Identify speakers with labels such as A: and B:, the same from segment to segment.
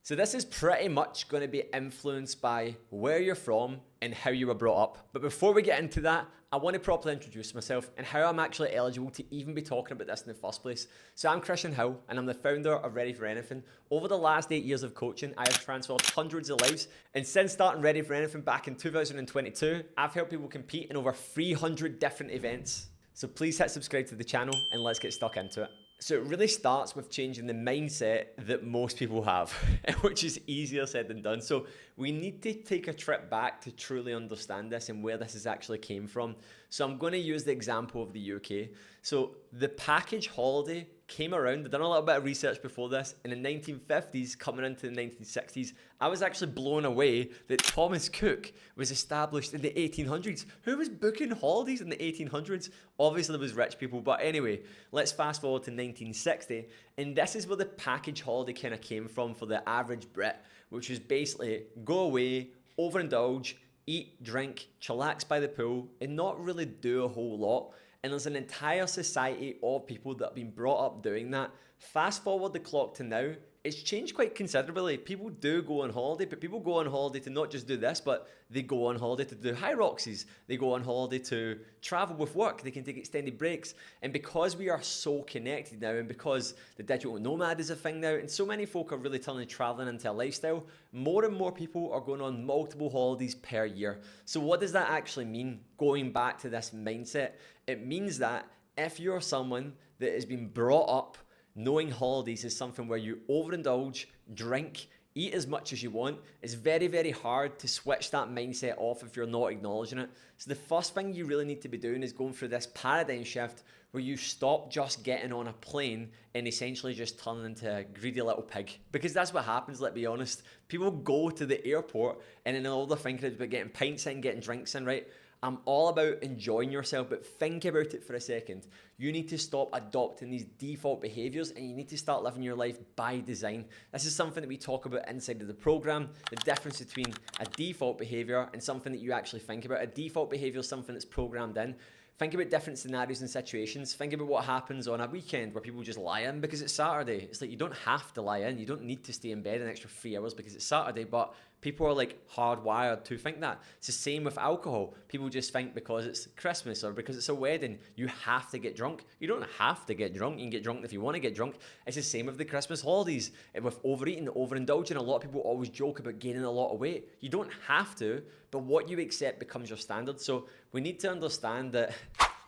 A: So this is pretty much going to be influenced by where you're from and how you were brought up. But before we get into that, I want to properly introduce myself and how I'm actually eligible to even be talking about this in the first place. So I'm Christian Hill and I'm the founder of Ready for Anything. Over the last 8 years of coaching, I have transformed hundreds of lives. And since starting Ready for Anything back in 2022, I've helped people compete in over 300 different events. So please hit subscribe to the channel and let's get stuck into it. So it really starts with changing the mindset that most people have, which is easier said than done. So we need to take a trip back to truly understand this and where this has actually came from. So I'm going to use the example of the UK. So the package holiday came around. I've done a little bit of research before this. In the 1950s, coming into the 1960s, I was actually blown away that Thomas Cook was established in the 1800s. Who was booking holidays in the 1800s? Obviously, there was rich people, but anyway, let's fast forward to 1960, and this is where the package holiday kind of came from for the average Brit, which was basically go away, overindulge, eat, drink, chillax by the pool, and not really do a whole lot. And there's an entire society of people that have been brought up doing that. Fast forward the clock to now, it's changed quite considerably. People do go on holiday, but people go on holiday to not just do this, but they go on holiday to do high roxies. They go on holiday to travel with work. They can take extended breaks. And because we are so connected now, and because the digital nomad is a thing now, and so many folk are really turning traveling into a lifestyle, more and more people are going on multiple holidays per year. So what does that actually mean? Going back to this mindset, it means that if you're someone that has been brought up knowing holidays is something where you overindulge, drink, eat as much as you want, it's very, very hard to switch that mindset off if you're not acknowledging it. So the first thing you really need to be doing is going through this paradigm shift where you stop just getting on a plane and essentially just turning into a greedy little pig. Because that's what happens, let's be honest. People go to the airport and then all they're thinking is about getting pints in, getting drinks in, right? I'm all about enjoying yourself, but think about it for a second. You need to stop adopting these default behaviors and you need to start living your life by design. This is something that we talk about inside of the program, the difference between a default behavior and something that you actually think about. A default behavior is something that's programmed in. Think about different scenarios and situations. Think about what happens on a weekend where people just lie in because it's Saturday. It's like you don't have to lie in. You don't need to stay in bed an extra 3 hours because it's Saturday, but people are like hardwired to think that. It's the same with alcohol. People just think because it's Christmas or because it's a wedding, you have to get drunk. You don't have to get drunk. You can get drunk if you want to get drunk. It's the same with the Christmas holidays. And with overeating, overindulging, a lot of people always joke about gaining a lot of weight. You don't have to, but what you accept becomes your standard. So we need to understand that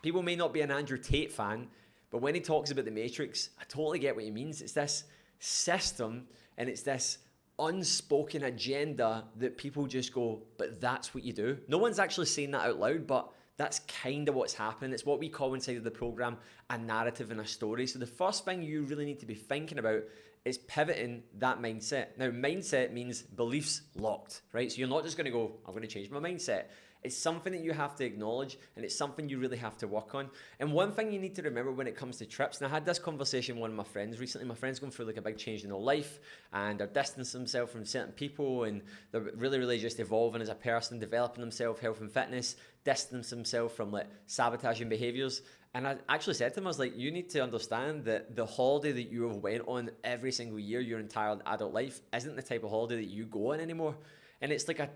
A: people may not be an Andrew Tate fan, but when he talks about the Matrix, I totally get what he means. It's this system and it's this unspoken agenda that people just go, but that's what you do. No one's actually saying that out loud, but that's kind of what's happening. It's what we call inside of the program a narrative and a story. So the first thing you really need to be thinking about is pivoting that mindset. Now, mindset means beliefs locked, right? So you're not just going to go, I'm going to change my mindset. It's something that you have to acknowledge and it's something you really have to work on. And one thing you need to remember when it comes to trips, and I had this conversation with one of my friends recently. My friend's going through like a big change in their life and they're distancing themselves from certain people and they're really, really just evolving as a person, developing themselves, health and fitness, distancing themselves from like sabotaging behaviours. And I actually said to him, I was like, you need to understand that the holiday that you have went on every single year, your entire adult life, isn't the type of holiday that you go on anymore. And it's like a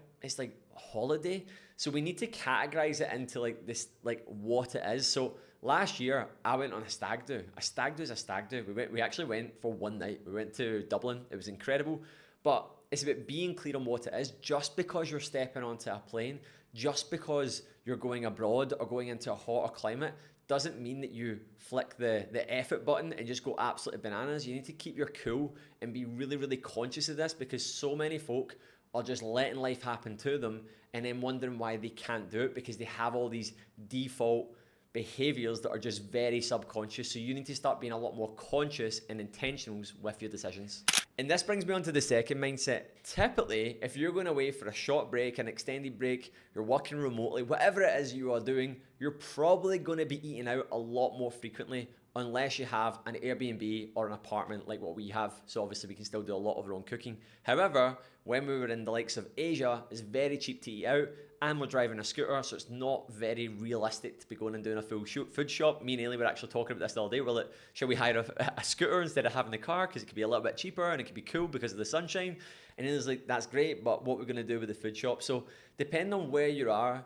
A: holiday. So we need to categorize it into like this, like what it is. So last year I went on a stag do. A stag do is a stag do. We actually went for one night. We went to Dublin. It was incredible. But it's about being clear on what it is. Just because you're stepping onto a plane, just because you're going abroad or going into a hotter climate, doesn't mean that you flick the effort button and just go absolutely bananas. You need to keep your cool and be really, really conscious of this because so many folk are just letting life happen to them and then wondering why they can't do it because they have all these default behaviors that are just very subconscious. So you need to start being a lot more conscious and intentional with your decisions. And this brings me on to the second mindset. Typically, if you're going away for a short break, an extended break, you're working remotely, whatever it is you are doing, you're probably going to be eating out a lot more frequently, unless you have an Airbnb or an apartment like what we have. So obviously we can still do a lot of our own cooking. However, when we were in the likes of Asia, it's very cheap to eat out, and we're driving a scooter, so it's not very realistic to be going and doing a full food shop. Me and Ailey were actually talking about this the other day. We're like, should we hire a scooter instead of having the car, because it could be a little bit cheaper and it could be cool because of the sunshine. And Ailey's like, that's great, but what we're going to do with the food shop? So depending on where you are,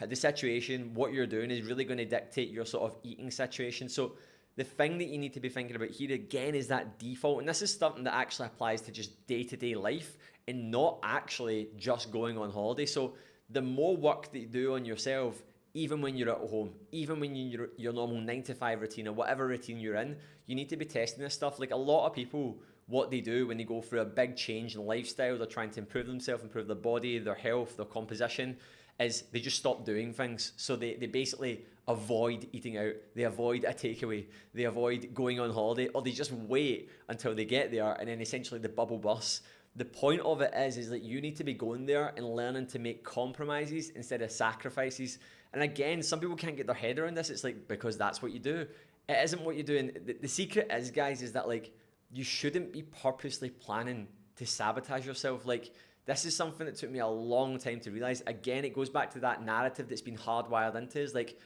A: the situation, what you're doing is really going to dictate your sort of eating situation. So the thing that you need to be thinking about here again is that default, and this is something that actually applies to just day-to-day life and not actually just going on holiday. So the more work that you do on yourself, even when you're at home, even when you're your normal 9 to 5 routine or whatever routine you're in, you need to be testing this stuff. Like a lot of people, what they do when they go through a big change in lifestyle, they're trying to improve themselves, improve their body, their health, their composition, is they just stop doing things. So they basically avoid eating out, they avoid a takeaway, they avoid going on holiday, or they just wait until they get there and then essentially the bubble bursts. The point of it is that you need to be going there and learning to make compromises instead of sacrifices. And again, some people can't get their head around this. It's like, because that's what you do. It isn't what you do. And the secret is, guys, is that like, you shouldn't be purposely planning to sabotage yourself. Like, this is something that took me a long time to realize. Again, it goes back to that narrative that's been hardwired into us. Like,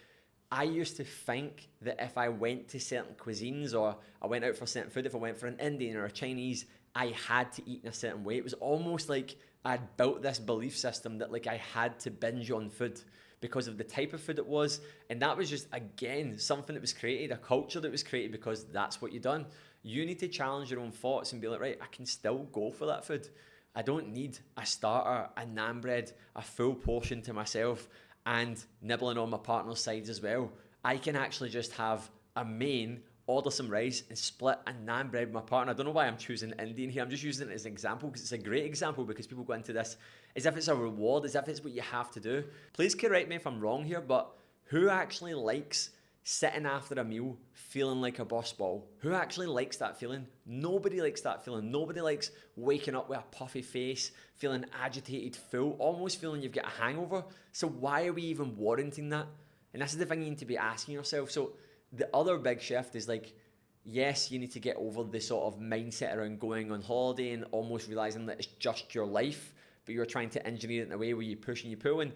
A: I used to think that if I went to certain cuisines or I went out for certain food, if I went for an Indian or a Chinese, I had to eat in a certain way. It was almost like I'd built this belief system that like I had to binge on food because of the type of food it was. And that was just, again, something that was created, a culture that was created because that's what you've done. You need to challenge your own thoughts and be like, right, I can still go for that food. I don't need a starter, a naan bread, a full portion to myself and nibbling on my partner's sides as well. I can actually just have a main, order some rice and split a naan bread with my partner. I don't know why I'm choosing Indian here. I'm just using it as an example because it's a great example, because people go into this as if it's a reward, as if it's what you have to do. Please correct me if I'm wrong here, but who actually likes sitting after a meal feeling like a boss ball? Who actually likes that feeling? Nobody likes that feeling. Nobody likes waking up with a puffy face, feeling agitated, full, almost feeling you've got a hangover. So why are we even warranting that? And this is the thing you need to be asking yourself. So the other big shift is like, yes, you need to get over the sort of mindset around going on holiday and almost realizing that it's just your life, but you're trying to engineer it in a way where you push and you pull. And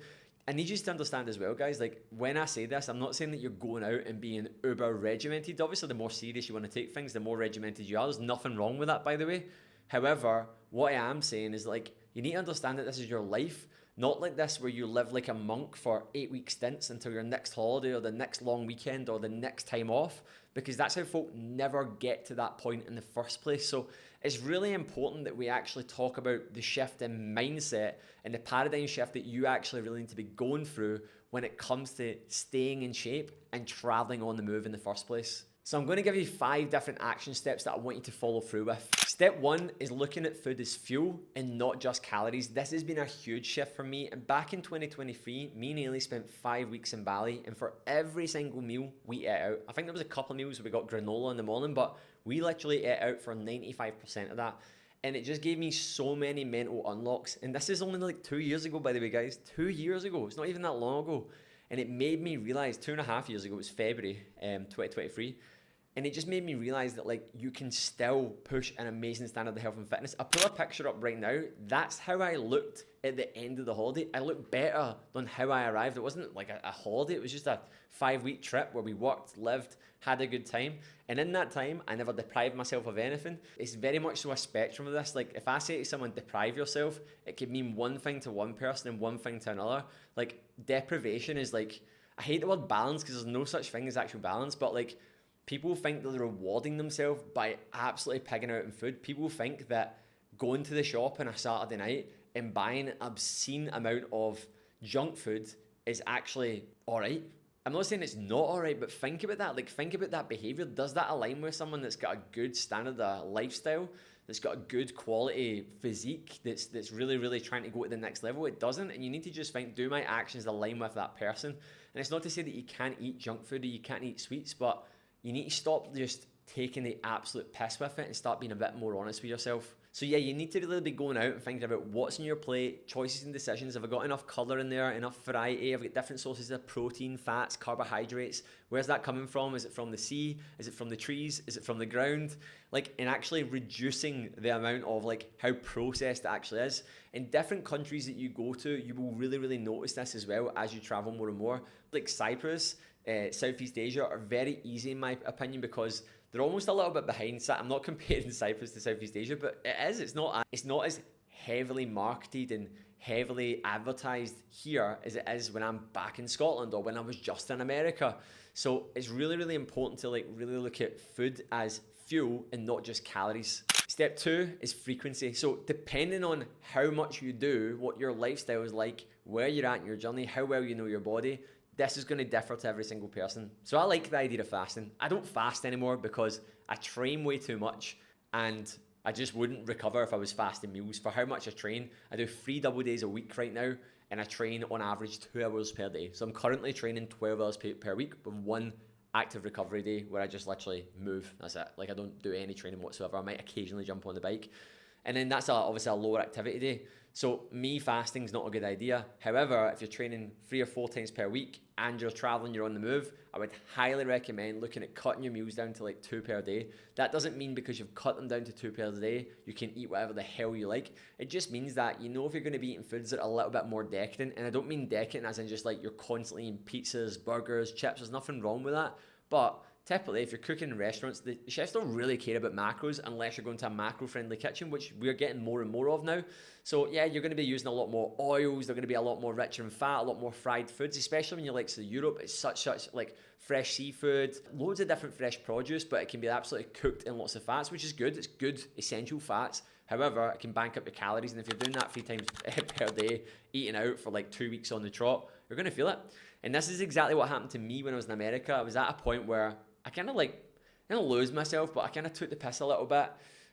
A: I need you to understand as well, guys, like when I say this, I'm not saying that you're going out and being uber regimented. Obviously, the more serious you want to take things, the more regimented you are. There's nothing wrong with that, by the way. However, what I am saying is like, you need to understand that this is your life, not like this where you live like a monk for 8-week stints until your next holiday or the next long weekend or the next time off, because that's how folk never get to that point in the first place. So it's really important that we actually talk about the shift in mindset and the paradigm shift that you actually really need to be going through when it comes to staying in shape and traveling on the move in the first place. So I'm going to give you 5 different action steps that I want you to follow through with. Step 1 is looking at food as fuel and not just calories. This has been a huge shift for me. And back in 2023, me and Ailey spent 5 weeks in Bali, and for every single meal we ate out, I think there was a couple of meals where we got granola in the morning, but we literally ate out for 95% of that. And it just gave me so many mental unlocks. And this is only like 2 years ago, by the way, guys. 2 years ago. It's not even that long ago. And it made me realize 2.5 years ago, it was February 2023. And it just made me realize that like you can still push an amazing standard of health and fitness. I'll pull a picture up right now. That's how I looked at the end of the holiday. I looked better than how I arrived. It wasn't like a holiday. It was just a 5-week trip where we worked, lived, had a good time. And in that time, I never deprived myself of anything. It's very much so a spectrum of this. Like if I say to someone, deprive yourself, it could mean one thing to one person and one thing to another. Like deprivation is like, I hate the word balance because there's no such thing as actual balance, but like, people think that they're rewarding themselves by absolutely pigging out in food. People think that going to the shop on a Saturday night and buying an obscene amount of junk food is actually all right. I'm not saying it's not all right, but think about that. Like, think about that behavior. Does that align with someone that's got a good standard of lifestyle, that's got a good quality physique, that's really, really trying to go to the next level? It doesn't. And you need to just think, do my actions align with that person? And it's not to say that you can't eat junk food or you can't eat sweets, but you need to stop just taking the absolute piss with it and start being a bit more honest with yourself. So yeah, you need to really be going out and thinking about what's in your plate, choices and decisions. Have I got enough colour in there, enough variety? Have I got different sources of protein, fats, carbohydrates? Where's that coming from? Is it from the sea? Is it from the trees? Is it from the ground? Like, and actually reducing the amount of like how processed it actually is. In different countries that you go to, you will really, really notice this as well as you travel more and more. Like Cyprus, Southeast Asia are very easy in my opinion because they're almost a little bit behind. I'm not comparing Cyprus to Southeast Asia, but it is. It's not as heavily marketed and heavily advertised here as it is when I'm back in Scotland or when I was just in America. So it's really, really important to like really look at food as fuel and not just calories. Step 2 is frequency. So depending on how much you do, what your lifestyle is like, where you're at in your journey, how well you know your body, this is going to differ to every single person. So I like the idea of fasting. I don't fast anymore because I train way too much and I just wouldn't recover if I was fasting meals. For how much I train, I do 3 double days a week right now and I train on average 2 hours per day. So I'm currently training 12 hours per week with 1 active recovery day where I just literally move. That's it. Like I don't do any training whatsoever. I might occasionally jump on the bike. And then that's obviously a lower activity day. So me fasting is not a good idea. However, if you're training 3 or 4 times per week and you're traveling, you're on the move, I would highly recommend looking at cutting your meals down to like 2 per day. That doesn't mean because you've cut them down to 2 per day, you can eat whatever the hell you like. It just means that you know if you're going to be eating foods that are a little bit more decadent, and I don't mean decadent as in just like you're constantly eating pizzas, burgers, chips, there's nothing wrong with that. But typically, if you're cooking in restaurants, the chefs don't really care about macros unless you're going to a macro-friendly kitchen, which we're getting more and more of now. So yeah, you're going to be using a lot more oils. They're going to be a lot more richer in fat, a lot more fried foods, especially when you like Europe. It's such like fresh seafood, loads of different fresh produce, but it can be absolutely cooked in lots of fats, which is good. It's good, essential fats. However, it can bank up your calories, and if you're doing that 3 times per day, eating out for like 2 weeks on the trot, you're going to feel it. And this is exactly what happened to me when I was in America. I was at a point where I kind of lose myself, but I kind of took the piss a little bit.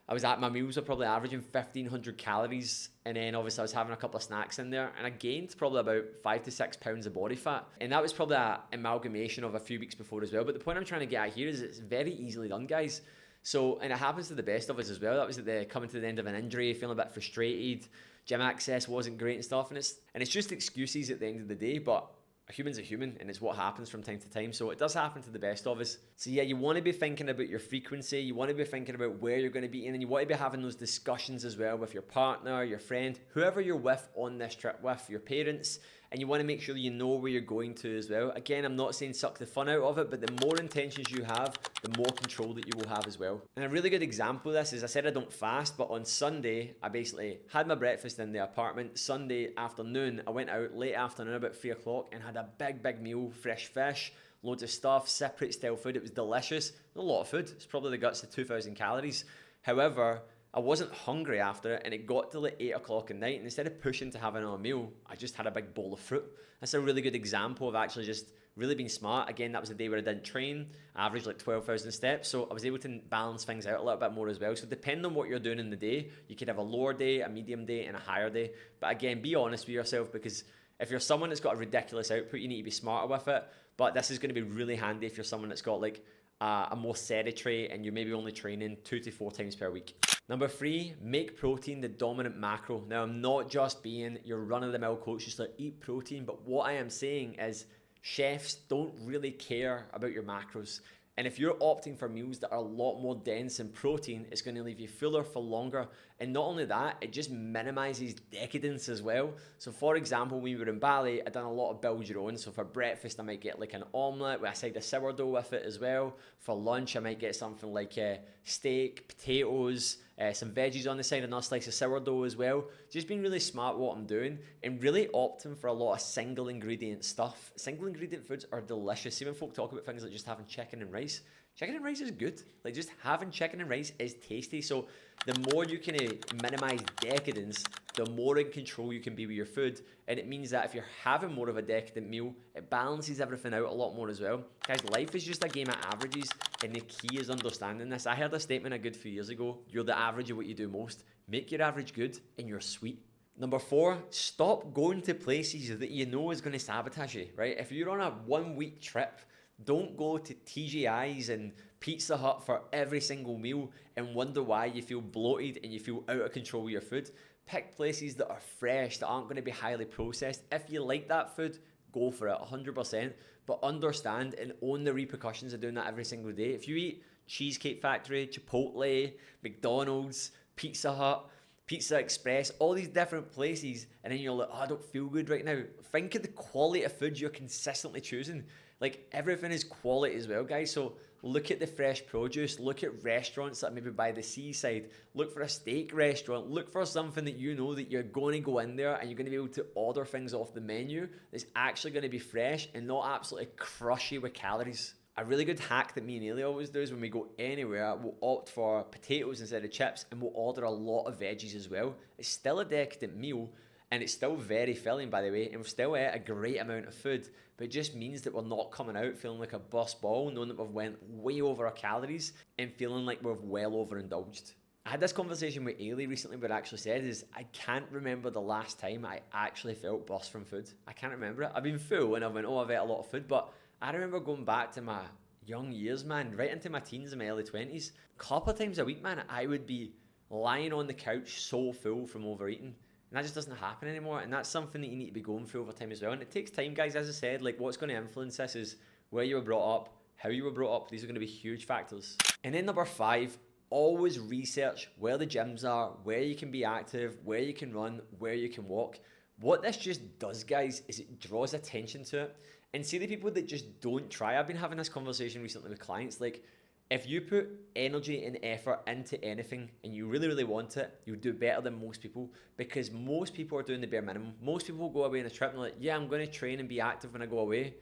A: My meals were probably averaging 1,500 calories, and then obviously I was having a couple of snacks in there, and I gained probably about 5 to 6 pounds of body fat. And that was probably an amalgamation of a few weeks before as well. But the point I'm trying to get at here is it's very easily done, guys. So, and it happens to the best of us as well. That was coming to the end of an injury, feeling a bit frustrated, gym access wasn't great and stuff, and it's just excuses at the end of the day, but a human's a human and it's what happens from time to time. So it does happen to the best of us. So yeah, you want to be thinking about your frequency, you want to be thinking about where you're going to be in, and you want to be having those discussions as well with your partner, your friend, whoever you're with on this trip with, your parents, and you want to make sure you know where you're going to as well. Again, I'm not saying suck the fun out of it, but the more intentions you have, the more control that you will have as well. And a really good example of this is I said I don't fast, but on Sunday, I basically had my breakfast in the apartment. Sunday afternoon, I went out late afternoon, about 3 o'clock, and had a big meal, fresh fish, loads of stuff, separate style food. It was delicious. A lot of food. It's probably the guts of 2,000 calories. However, I wasn't hungry after it, and it got to like 8 o'clock at night, and instead of pushing to have another meal, I just had a big bowl of fruit. That's a really good example of actually just really being smart. Again, that was a day where I didn't train. I averaged like 12,000 steps, so I was able to balance things out a little bit more as well. So depending on what you're doing in the day, you could have a lower day, a medium day, and a higher day. But again, be honest with yourself, because if you're someone that's got a ridiculous output, you need to be smarter with it. But this is going to be really handy if you're someone that's got like a more sedentary and you're maybe only training 2 to 4 times per week. Number 3, make protein the dominant macro. Now, I'm not just being your run-of-the-mill coach, just like eat protein, but what I am saying is chefs don't really care about your macros. And if you're opting for meals that are a lot more dense in protein, it's going to leave you fuller for longer. And not only that, it just minimizes decadence as well. So for example, when we were in Bali, I done a lot of build your own. So for breakfast, I might get like an omelette with a side of sourdough with it as well. For lunch, I might get something like steak, potatoes, some veggies on the side, another slice of sourdough as well. Just being really smart what I'm doing and really opting for a lot of single ingredient stuff. Single ingredient foods are delicious. See, when folk talk about things like just having chicken and rice, chicken and rice is good. Like just having chicken and rice is tasty. So the more you can minimize decadence, the more in control you can be with your food. And it means that if you're having more of a decadent meal, it balances everything out a lot more as well. Guys, life is just a game of averages, and the key is understanding this. I heard a statement a good few years ago: you're the average of what you do most. Make your average good and you're sweet. Number 4, stop going to places that you know is going to sabotage you, right? If you're on a 1 week trip, Don't go to TGI's and Pizza Hut for every single meal and wonder why you feel bloated and you feel out of control with your food. Pick places that are fresh, that aren't going to be highly processed. If you like that food, go for it 100%, but understand and own the repercussions of doing that every single day. If you eat Cheesecake Factory, Chipotle, McDonald's, Pizza Hut, Pizza Express, all these different places, and then you're like, oh, I don't feel good right now. Think of the quality of food you're consistently choosing. Like, everything is quality as well, guys. So look at the fresh produce, look at restaurants that maybe by the seaside, look for a steak restaurant, look for something that you know that you're going to go in there and you're going to be able to order things off the menu that's actually going to be fresh and not absolutely crush you with calories. A really good hack that me and Ailey always do is when we go anywhere, we'll opt for potatoes instead of chips and we'll order a lot of veggies as well. It's still a decadent meal and it's still very filling, by the way, and we've still ate a great amount of food, but it just means that we're not coming out feeling like a bust ball, knowing that we've went way over our calories and feeling like we've well overindulged. I had this conversation with Ailey recently where I actually said is, I can't remember the last time I actually felt bust from food. I can't remember it. I've been full and I've went, oh, I've ate a lot of food, but I remember going back to my young years, man, right into my teens and my early 20s. A couple of times a week, man, I would be lying on the couch so full from overeating. And that just doesn't happen anymore. And that's something that you need to be going through over time as well. And it takes time, guys, as I said. Like, what's going to influence this is where you were brought up, how you were brought up. These are going to be huge factors. And then number 5, always research where the gyms are, where you can be active, where you can run, where you can walk. What this just does, guys, is it draws attention to it. And see the people that just don't try. I've been having this conversation recently with clients. Like, if you put energy and effort into anything and you really, really want it, you'll do better than most people, because most people are doing the bare minimum. Most people go away on a trip and they're like, yeah, I'm going to train and be active when I go away.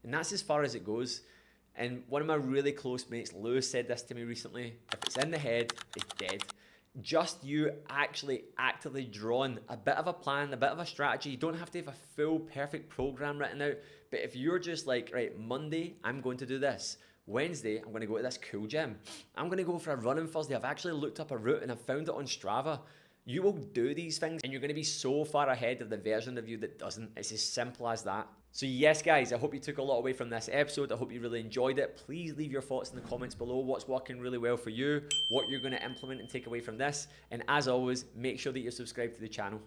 A: And that's as far as it goes. And one of my really close mates, Lewis, said this to me recently: if it's in the head, it's dead. Just you actually actively drawing a bit of a plan, a bit of a strategy. You don't have to have a full perfect program written out. But if you're just like, right, Monday, I'm going to do this. Wednesday, I'm going to go to this cool gym. I'm going to go for a run on Thursday. I've actually looked up a route and I've found it on Strava. You will do these things and you're going to be so far ahead of the version of you that doesn't. It's as simple as that. So yes, guys, I hope you took a lot away from this episode. I hope you really enjoyed it. Please leave your thoughts in the comments below. What's working really well for you, what you're going to implement and take away from this. And as always, make sure that you're subscribed to the channel.